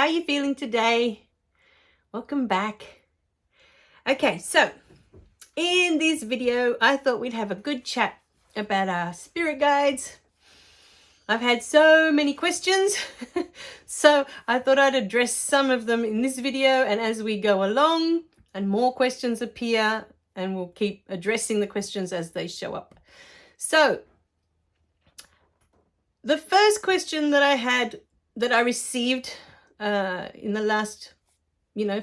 are you feeling today? Welcome back. Okay, so in this video, I thought we'd have a good chat about our spirit guides. I've had so many questions, so I thought I'd address some of them in this video, and as we go along and more questions appear, and we'll keep addressing the questions as they show up. So the first question that I received in the last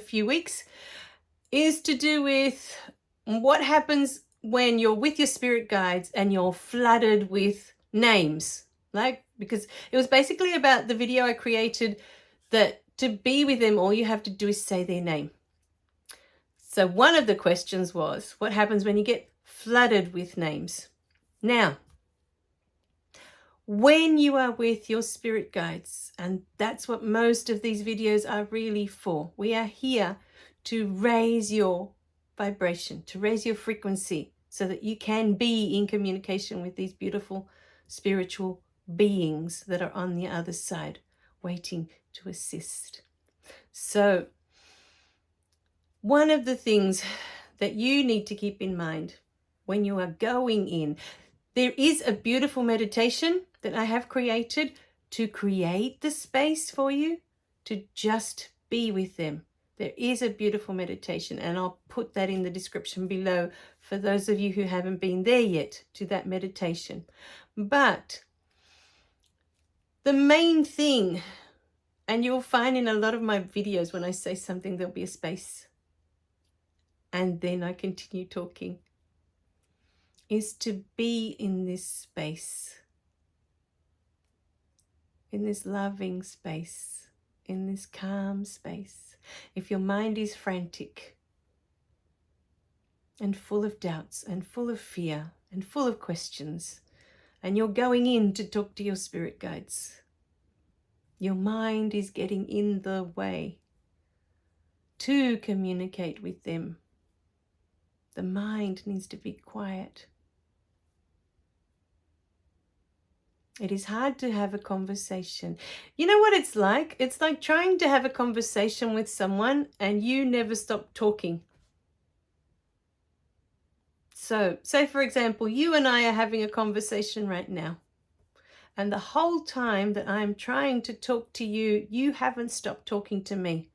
few weeks is to do with what happens when you're with your spirit guides and you're flooded with names. Because it was basically about the video I created that to be with them, all you have to do is say their name. So one of the questions was, what happens when you get flooded with names? Now, when you are with your spirit guides, and that's what most of these videos are really for, we are here to raise your vibration, to raise your frequency so that you can be in communication with these beautiful spiritual beings that are on the other side waiting to assist. So one of the things that you need to keep in mind when you are going in, there is a beautiful meditation that I have created to create the space for you to just be with them. There is a beautiful meditation, and I'll put that in the description below for those of you who haven't been there yet to that meditation. But the main thing, and you'll find in a lot of my videos when I say something, there'll be a space, and then I continue talking, is to be in this space, in this loving space, in this calm space. If your mind is frantic and full of doubts and full of fear and full of questions, and you're going in to talk to your spirit guides, your mind is getting in the way to communicate with them. The mind needs to be quiet. It is hard to have a conversation. You know what it's like? It's like trying to have a conversation with someone and you never stop talking. So, say for example, you and I are having a conversation right now. And the whole time that I'm trying to talk to you, you haven't stopped talking to me.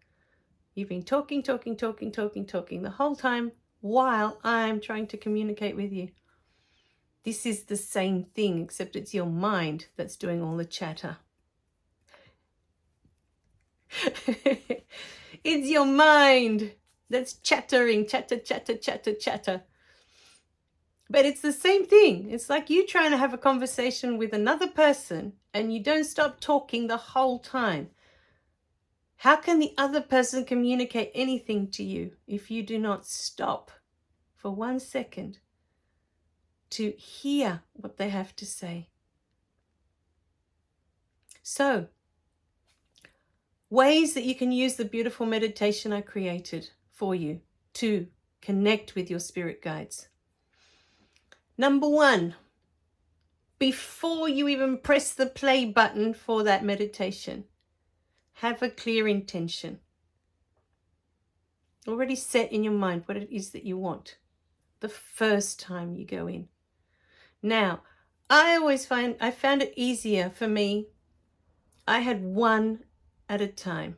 You've been talking the whole time while I'm trying to communicate with you. This is the same thing, except it's your mind that's doing all the chatter. It's your mind that's chattering, chatter. But it's the same thing. It's like you trying to have a conversation with another person and you don't stop talking the whole time. How can the other person communicate anything to you if you do not stop for 1 second to hear what they have to say? So, ways that you can use the beautiful meditation I created for you to connect with your spirit guides. Number 1, before you even press the play button for that meditation, have a clear intention. Already set in your mind what it is that you want the first time you go in. Now, I found it easier for me. I had one at a time.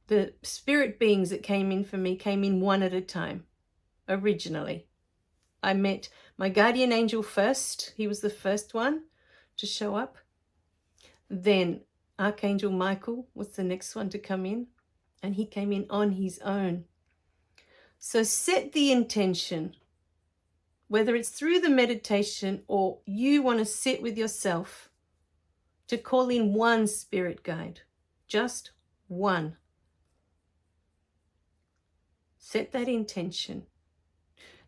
The spirit beings that came in for me came in one at a time, originally. I met my guardian angel first. He was the first one to show up. Then Archangel Michael was the next one to come in, and he came in on his own. So set the intention, whether it's through the meditation or you want to sit with yourself, to call in one spirit guide, just one. Set that intention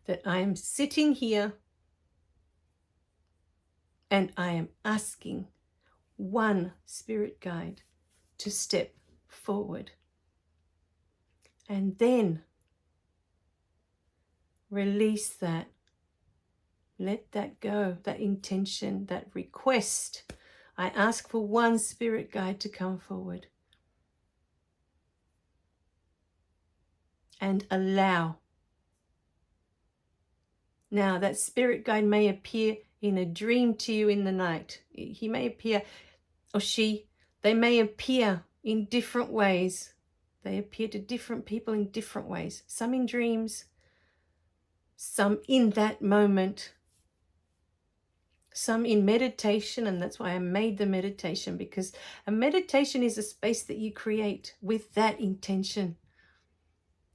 that I am sitting here and I am asking one spirit guide to step forward. And then release that. Let that go, that intention, that request. I ask for one spirit guide to come forward. and allow. Now, that spirit guide may appear in a dream to you in the night. He may appear, or they may appear in different ways. They appear to different people in different ways. Some in dreams, some in that moment, some in meditation, and that's why I made the meditation, because a meditation is a space that you create with that intention.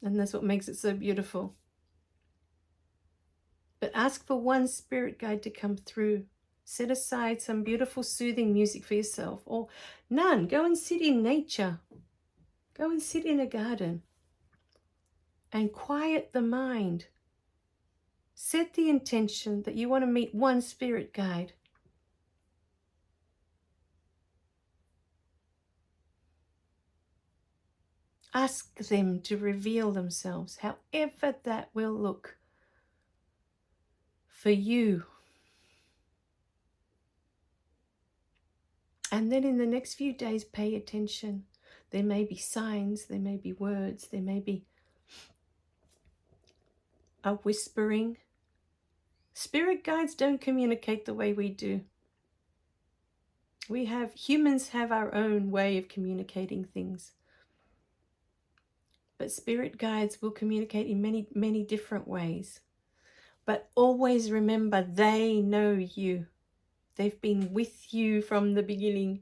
And that's what makes it so beautiful. But ask for one spirit guide to come through. Set aside some beautiful, soothing music for yourself, or none. Go and sit in nature. Go and sit in a garden and quiet the mind. Set the intention that you want to meet one spirit guide. Ask them to reveal themselves, however that will look for you. And then in the next few days, pay attention. There may be signs, there may be words, there may be a whispering. Spirit guides don't communicate the way we do. Humans have our own way of communicating things. But spirit guides will communicate in many, many different ways. But always remember, they know you. They've been with you from the beginning,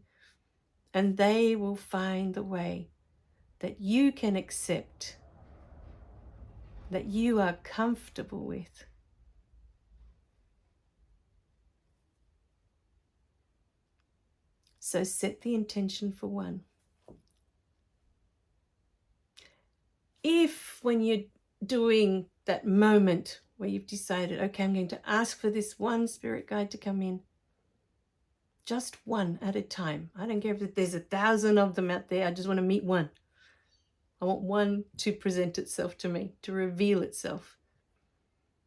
and they will find the way that you can accept, that you are comfortable with. So set the intention for one. If when you're doing that moment where you've decided, okay, I'm going to ask for this one spirit guide to come in, just one at a time. I don't care if there's 1,000 of them out there. I just want to meet one. I want one to present itself to me, to reveal itself.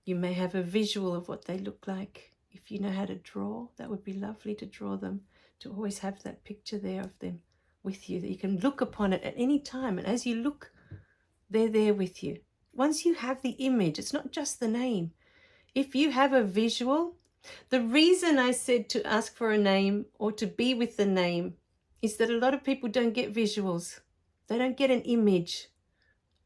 You may have a visual of what they look like. If you know how to draw, that would be lovely to draw them, to always have that picture there of them with you, that you can look upon it at any time. And as you look, they're there with you. Once you have the image, it's not just the name. If you have a visual, the reason I said to ask for a name or to be with the name is that a lot of people don't get visuals. They don't get an image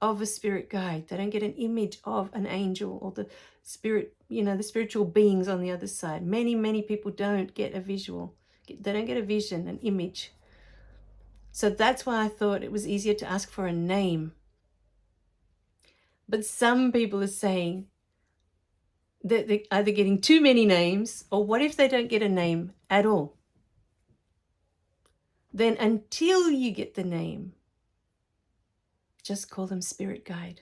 of a spirit guide. They don't get an image of an angel or the spirit, the spiritual beings on the other side. Many, many people don't get a visual. They don't get a vision, an image. So that's why I thought it was easier to ask for a name. But some people are saying that they're either getting too many names, or what if they don't get a name at all? Then until you get the name, just call them spirit guide.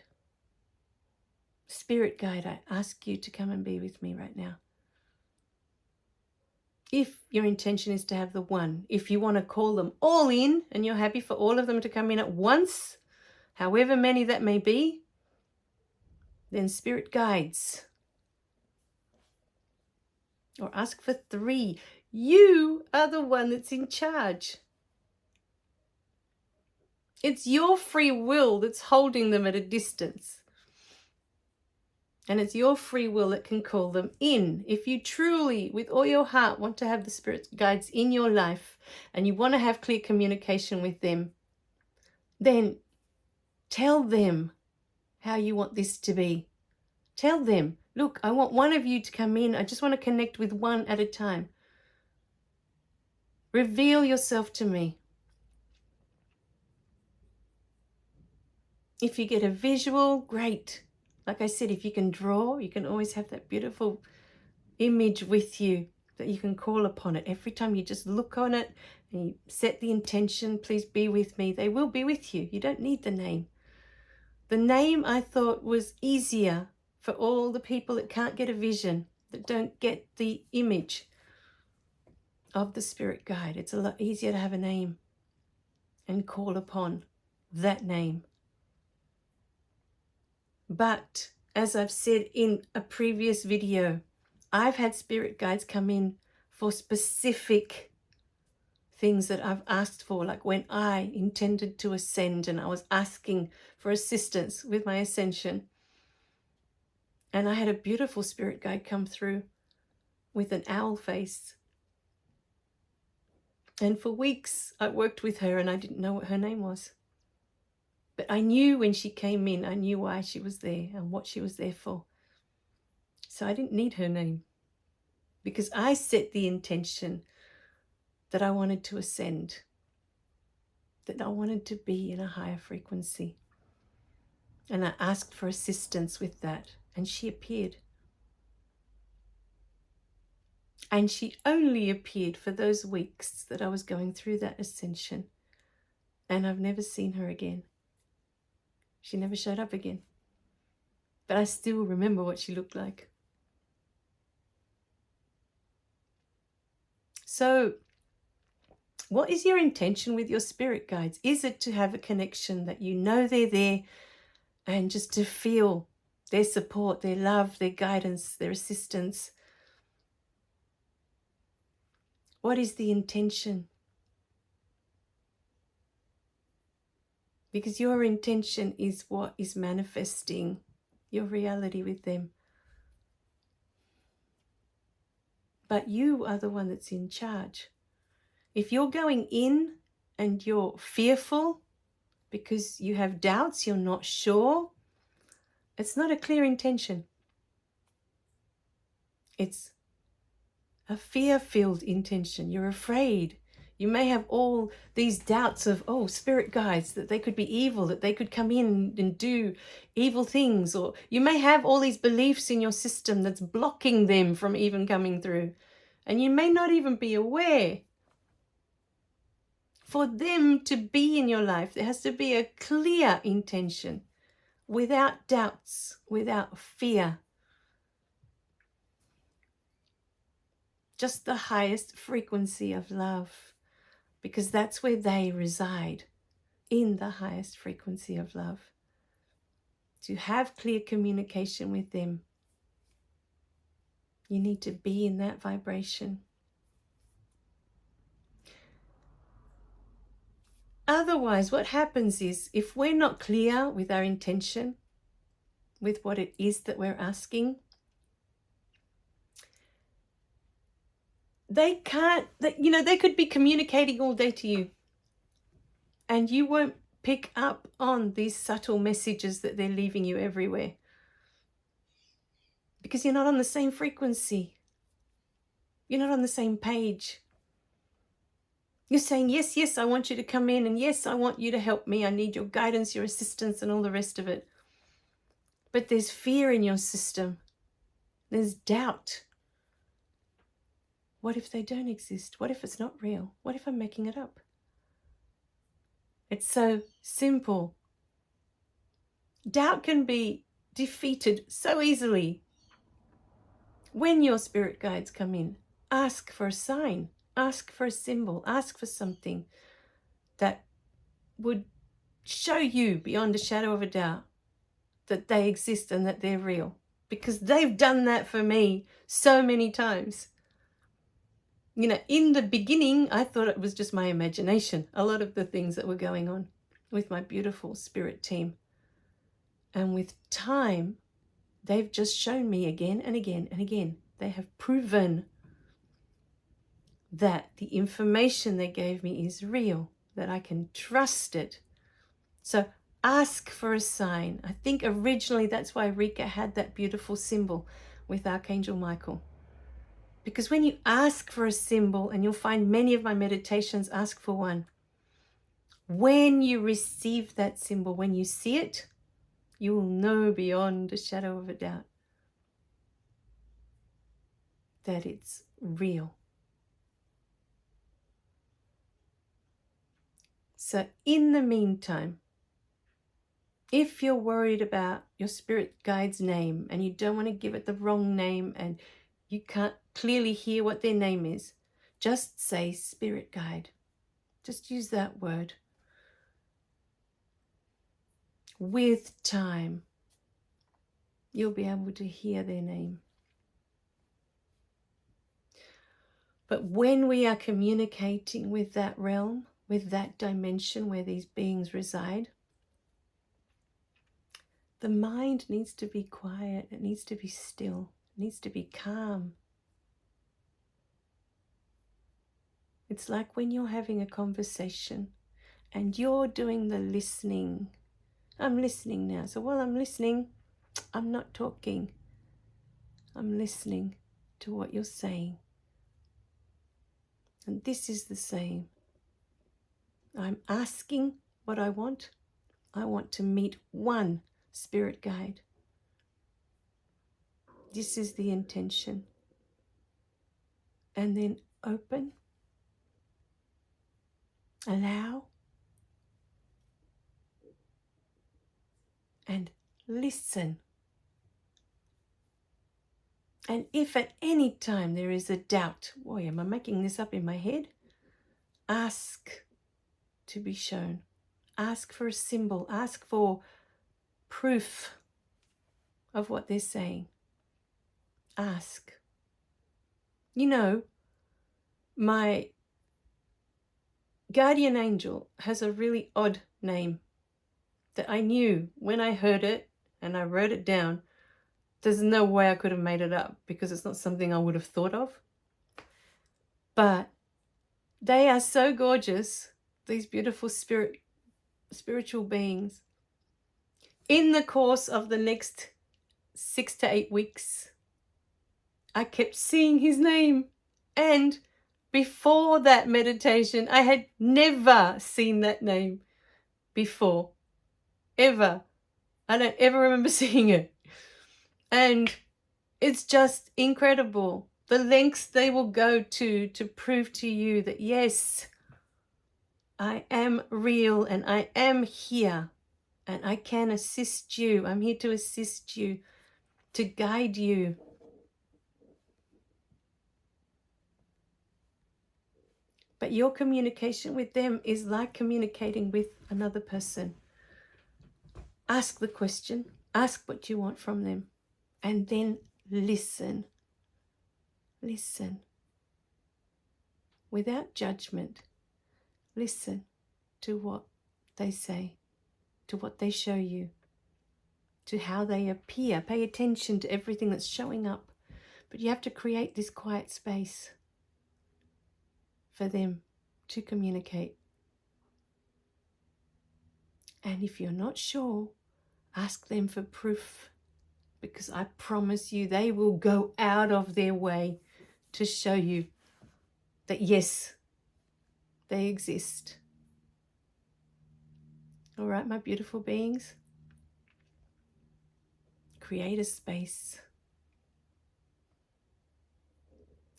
Spirit guide, I ask you to come and be with me right now. If your intention is to have the one, if you want to call them all in and you're happy for all of them to come in at once, however many that may be, then spirit guides. Or ask for 3. You are the one that's in charge. It's your free will that's holding them at a distance. And it's your free will that can call them in. If you truly, with all your heart, want to have the spirit guides in your life and you want to have clear communication with them, then tell them how you want this to be. Tell them, look, I want one of you to come in. I just want to connect with one at a time. Reveal yourself to me. If you get a visual, great. Like I said, if you can draw, you can always have that beautiful image with you that you can call upon it. Every time you just look on it and you set the intention, please be with me, they will be with you. You don't need the name. The name I thought was easier for all the people that can't get a vision, that don't get the image of the spirit guide. It's a lot easier to have a name and call upon that name. But as I've said in a previous video, I've had spirit guides come in for specific things that I've asked for, like when I intended to ascend and I was asking for assistance with my ascension. And I had a beautiful spirit guide come through with an owl face. And for weeks I worked with her and I didn't know what her name was. But I knew when she came in, I knew why she was there and what she was there for. So I didn't need her name because I set the intention that I wanted to ascend, that I wanted to be in a higher frequency. And I asked for assistance with that, and she appeared. And she only appeared for those weeks that I was going through that ascension. And I've never seen her again. She never showed up again. But I still remember what she looked like. So, what is your intention with your spirit guides? Is it to have a connection that you know they're there and just to feel their support, their love, their guidance, their assistance? What is the intention? Because your intention is what is manifesting your reality with them. But you are the one that's in charge. If you're going in and you're fearful because you have doubts, you're not sure, it's not a clear intention. It's a fear-filled intention. You're afraid. You may have all these doubts of, spirit guides, that they could be evil, that they could come in and do evil things. Or you may have all these beliefs in your system that's blocking them from even coming through. And you may not even be aware. For them to be in your life, there has to be a clear intention, without doubts, without fear. Just the highest frequency of love, because that's where they reside, in the highest frequency of love. To have clear communication with them, you need to be in that vibration. Otherwise, what happens is, if we're not clear with our intention, with what it is that we're asking, they could be communicating all day to you, and you won't pick up on these subtle messages that they're leaving you everywhere, because you're not on the same frequency. You're not on the same page. You're saying, yes, yes, I want you to come in, and yes, I want you to help me. I need your guidance, your assistance, and all the rest of it. But there's fear in your system. There's doubt. What if they don't exist? What if it's not real? What if I'm making it up? It's so simple. Doubt can be defeated so easily. When your spirit guides come in, ask for a sign, ask for a symbol, ask for something that would show you beyond a shadow of a doubt that they exist and that they're real. Because they've done that for me so many times. In the beginning, I thought it was just my imagination, a lot of the things that were going on with my beautiful spirit team. And with time, they've just shown me again and again and again. They have proven that the information they gave me is real, that I can trust it. So ask for a sign. I think originally that's why Rika had that beautiful symbol with Archangel Michael. Because when you ask for a symbol, and you'll find many of my meditations ask for one, when you receive that symbol, when you see it, you will know beyond a shadow of a doubt that it's real. So in the meantime, if you're worried about your spirit guide's name and you don't want to give it the wrong name and you can't clearly hear what their name is, just say spirit guide. Just use that word. With time, you'll be able to hear their name. But when we are communicating with that realm, with that dimension where these beings reside, the mind needs to be quiet, it needs to be still, it needs to be calm. It's like when you're having a conversation and you're doing the listening. I'm listening now. So while I'm listening, I'm not talking. I'm listening to what you're saying. And this is the same. I'm asking what I want. I want to meet one spirit guide. This is the intention. And then open, allow, and listen. And if at any time there is a doubt, boy, am I making this up in my head? Ask to be shown. Ask for a symbol. Ask for proof of what they're saying. Ask. You know, my guardian angel has a really odd name that I knew when I heard it and I wrote it down. There's no way I could have made it up because it's not something I would have thought of. But they are so gorgeous, these beautiful spiritual beings. In the course of the next 6 to 8 weeks, I kept seeing his name. And before that meditation, I had never seen that name before. Ever. I don't ever remember seeing it. And it's just incredible. The lengths they will go to prove to you that yes, I am real and I am here and I can assist you. I'm here to assist you, to guide you. But your communication with them is like communicating with another person. Ask the question, ask what you want from them, and then listen. Listen. Without judgment, listen to what they say, to what they show you, to how they appear. Pay attention to everything that's showing up. But you have to create this quiet space for them to communicate. And if you're not sure, ask them for proof, because I promise you they will go out of their way to show you that yes, they exist. All right, my beautiful beings, create a space.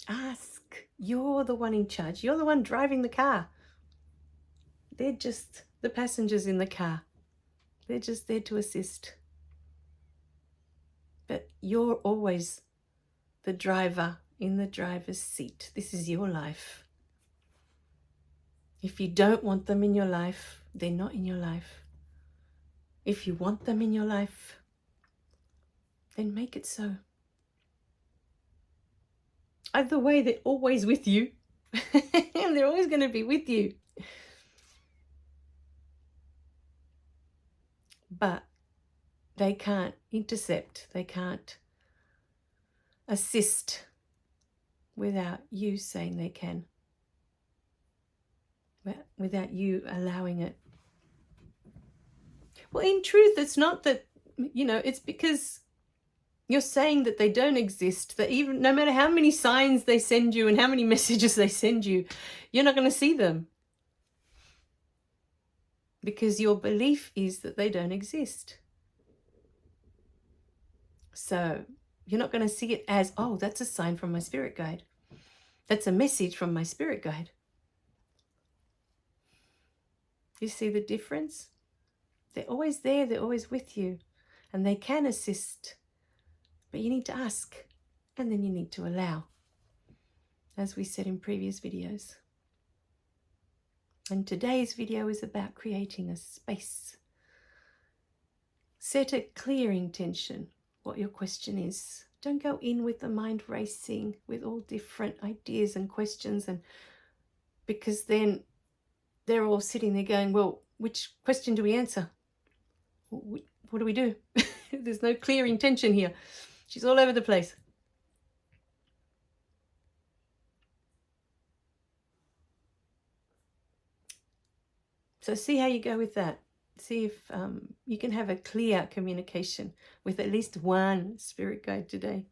Ask. You're the one in charge. You're the one driving the car. They're just the passengers in the car. They're just there to assist. But you're always the driver in the driver's seat. This is your life. If you don't want them in your life, they're not in your life. If you want them in your life, then make it so. Either way, they're always with you. And they're always going to be with you. But they can't intercept. They can't assist without you saying they can. Without you allowing it. Well, in truth, it's not that, it's because you're saying that they don't exist, that even no matter how many signs they send you and how many messages they send you, you're not going to see them. Because your belief is that they don't exist. So you're not going to see it as, oh, that's a sign from my spirit guide. That's a message from my spirit guide. You see the difference? They're always there. They're always with you. And they can assist. But you need to ask. And then you need to allow. As we said in previous videos. And today's video is about creating a space. Set a clear intention, what your question is. Don't go in with the mind racing with all different ideas and questions, and because then they're all sitting there going, well, which question do we answer? What do we do? There's no clear intention here. She's all over the place. So see how you go with that. See if you can have a clear communication with at least one spirit guide today.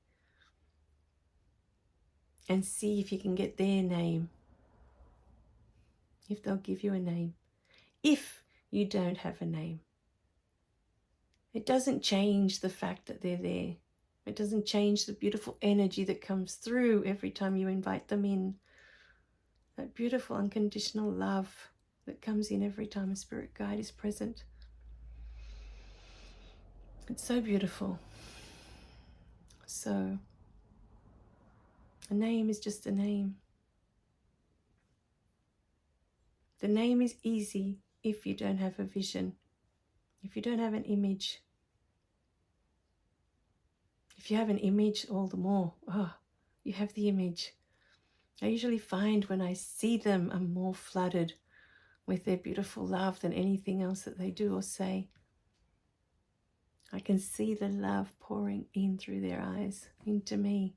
And see if you can get their name. If they'll give you a name. If you don't have a name. It doesn't change the fact that they're there. It doesn't change the beautiful energy that comes through every time you invite them in. That beautiful unconditional love that comes in every time a spirit guide is present. It's so beautiful. So, a name is just a name. The name is easy if you don't have a vision, if you don't have an image. If you have an image, all the more. Oh, you have the image. I usually find when I see them, I'm more flooded with their beautiful love than anything else that they do or say. I can see the love pouring in through their eyes into me.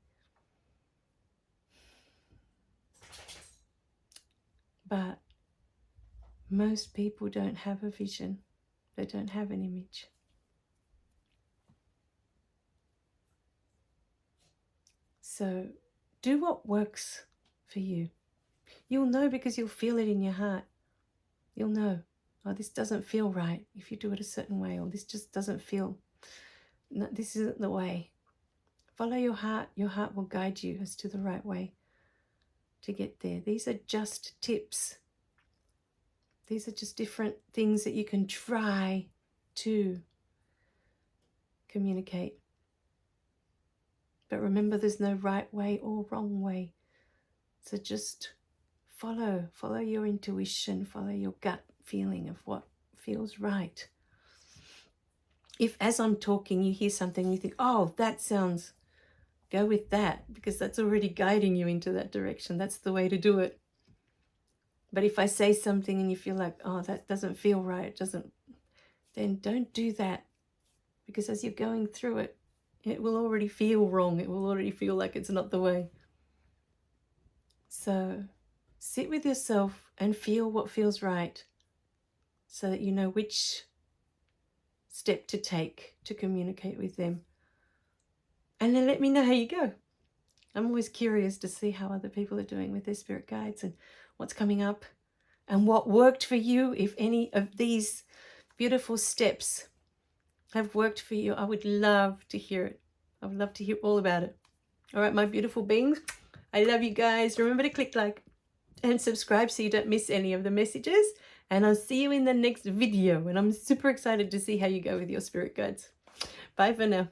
But most people don't have a vision. They don't have an image. So do what works for you. You'll know because you'll feel it in your heart. You'll know, oh, this doesn't feel right if you do it a certain way, or this just doesn't feel, no, this isn't the way. Follow your heart. Your heart will guide you as to the right way to get there. These are just tips. These are just different things that you can try to communicate. But remember, there's no right way or wrong way. So just follow your intuition, follow your gut feeling of what feels right. If as I'm talking you hear something, you think, oh, that sounds, go with that, because that's already guiding you into that direction. That's the way to do it. But if I say something and you feel like, oh, that doesn't feel right, then don't do that, because as you're going through it, it will already feel wrong. It will already feel like it's not the way. So sit with yourself and feel what feels right, so that you know which step to take to communicate with them. And then let me know how you go. I'm always curious to see how other people are doing with their spirit guides and what's coming up and what worked for you. If any of these beautiful steps have worked for you, I would love to hear it. I would love to hear all about it. All right, my beautiful beings, I love you guys. Remember to click like and subscribe so you don't miss any of the messages. And I'll see you in the next video. And I'm super excited to see how you go with your spirit guides. Bye for now.